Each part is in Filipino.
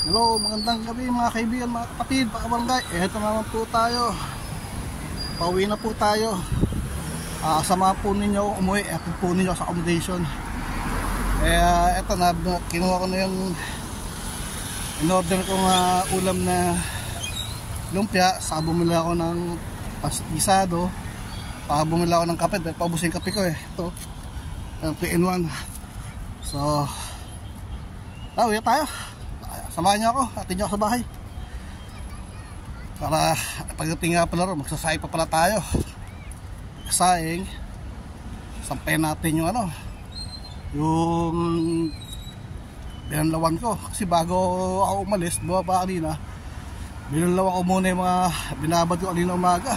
Hello, magandang gabi mga kaibigan, mga kapatid, mga kabarangay. Eto naman po tayo. Pauwi na po tayo. Kasama po ninyo umuwi. Eto po ninyo sa accommodation. Eto na, kinuha ko na yung in-order kong ulam na lumpia. Saka bumili ako ng pastisado. Saka bumili ako ng kape. Dahil paubos yung kape ko eh. Ito, 3-in-1. So, uwi tayo. Samahan niyo ako, atin niyo ako sa bahay. Para pagdating nga pala rin, magsasaing pa pala tayo. Saing, sampayin natin yung yung binanlawan ko. Kasi bago ako umalis, bumaba kanina, binanlawan ko muna yung mga binabad ko kanina umaga.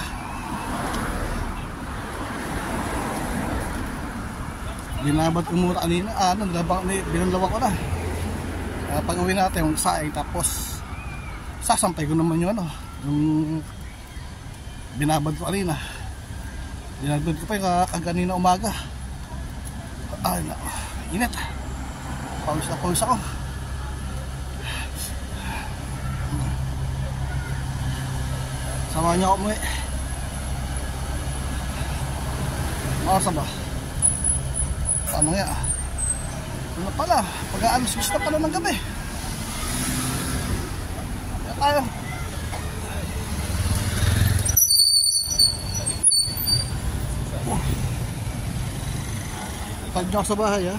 Binabad ko muna kanina, binanlawan ko na. Pag uwi natin yung saing, tapos sasampay ko naman yung yung binabad ko kanina. Binabad ko pa yung kaganina umaga. Ay na, init. Pawis ako. Samahan niyo ako umuwi. Makasan ba? Paano nga? Ano pala, pag-aalas na pala ng gabi. Kaya tayo. Tagyo ako sa bahay ha.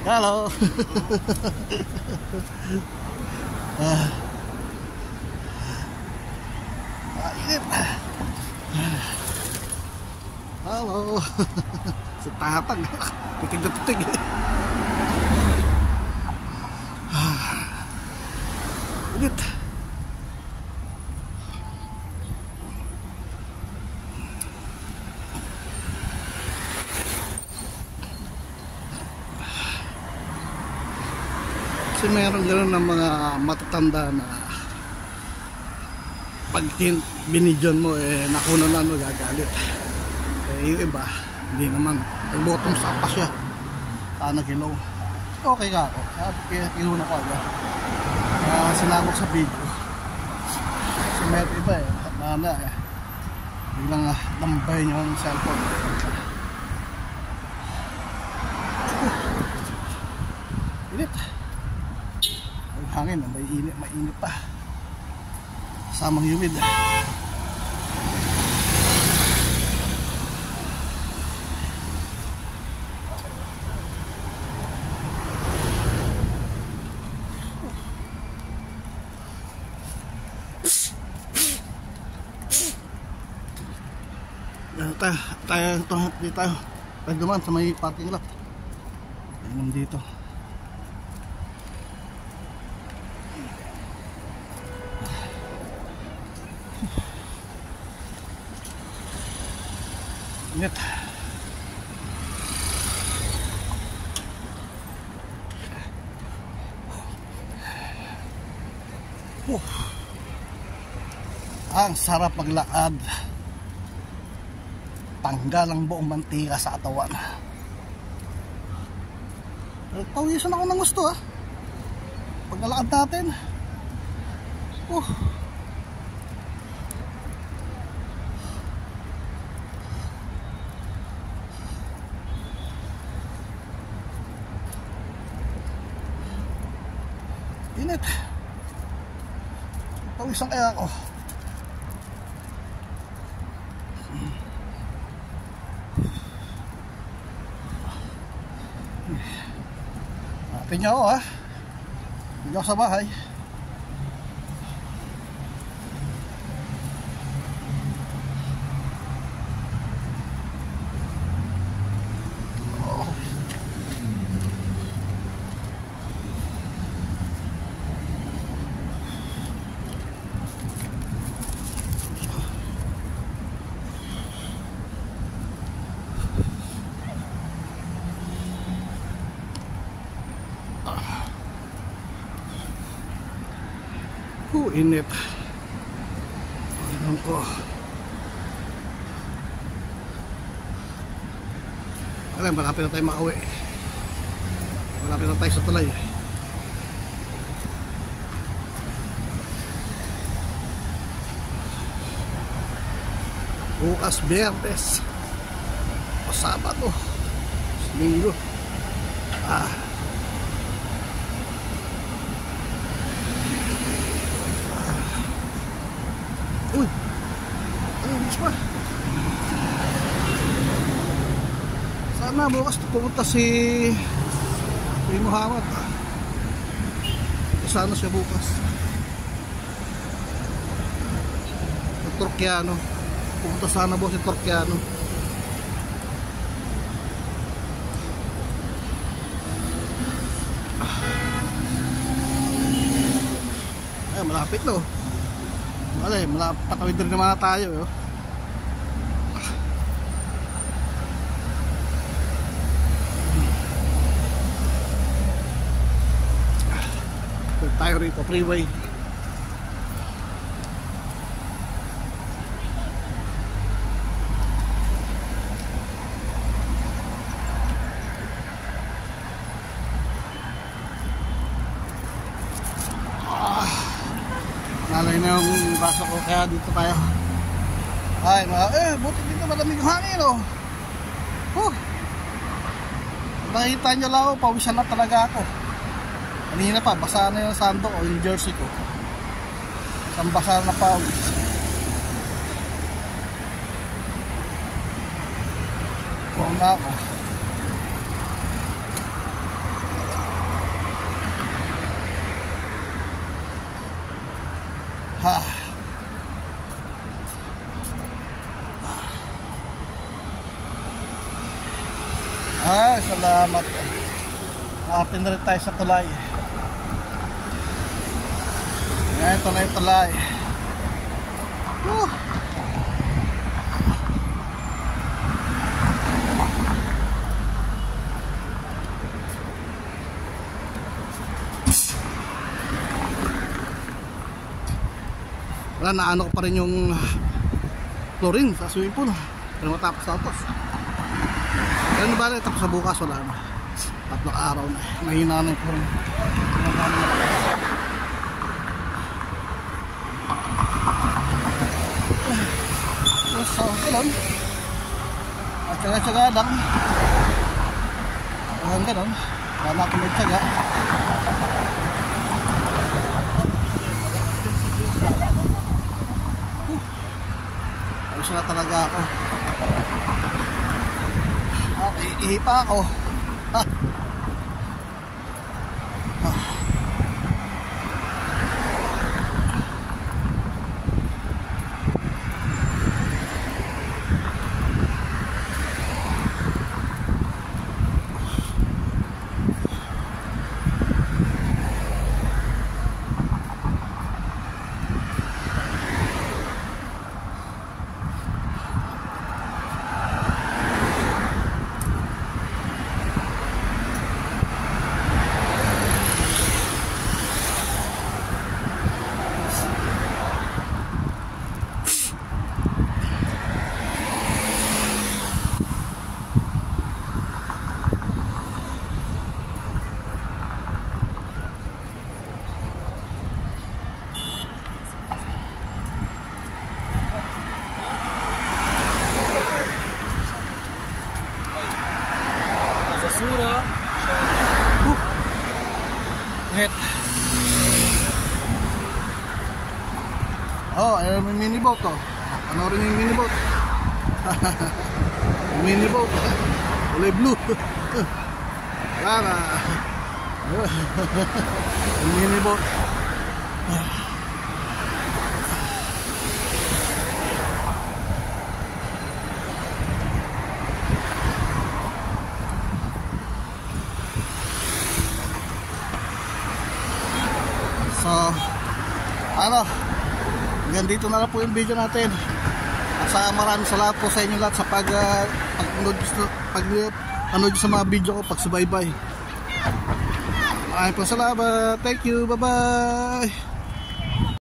Hello. Init. Hello. Si tatang. Titig na titig. Init. Kasi meron gano'n ng mga matatanda na pag binidyon mo nakuna na gagalit. Yung iba hindi naman, nagbotong sapa siya, nagilaw. Okay ka ako, kaya kinuna ko agad, sinabok sa video. Kasi meron iba biglang tambay niyo ang cellphone. Init. Hangin, mainit pa. Samang humid. Tayo duman sa may parking lot. Ayun dito. Init. Ang sarap maglakad. Tanggal ang buong mantika sa katawan. Pawisan ako ng gusto pag nalakad natin. Init. Pawisan kaya ako. Hanapin niyo ako hindi ako sa bahay. Init. Tignan ko. Alam, malapit na tayo makauwi. Malapit na tayo sa tulay. Bukas Biyernes o Sabado, Linggo. Uy, ayos pa. Sana bukas pupunta si Muhammad. Sana siya bukas. Ang Turkiano. Pupunta sana po si Turkiano. Ay, malapit no. Malay, patawid rin naman na tayo. Tayo rito, freeway. Nalay na yung baso ko, kaya dito tayo. Ay, buti dito malamig yung hangin, oh. Nakita nyo lang ako, pawisan na talaga ako. Kanina pa, basa na yung sando ko, yung jersey ko. Isang basa na pawis. Buong na ako. Salamat. Nakapin na rin tayo sa tulay. Ngayon, ito na yung tulay. Wala, naano ko pa rin yung chlorine sa swimming pool. Pero matapos na ito. Pero ba rin, tapos sa bukas wala na. 3 araw na. Mahina na yung chlorine. So, ganun. At tsaga-tsaga lang. Hanggang ganun. Wala na akong may tsaga. Ayos na talaga ako. Okay, ihipa ako. Oh, may mini boat to. Ano rin yung mini boat? Mini boat. Kulay blue. Wala na. Mini boat. So, ano, hanggang dito na lang po yung video natin. At maraming salamat po sa inyo lahat sa pag-anood sa mga video ko, pagsubaybay. Maraming po salamat. Thank you. Bye bye.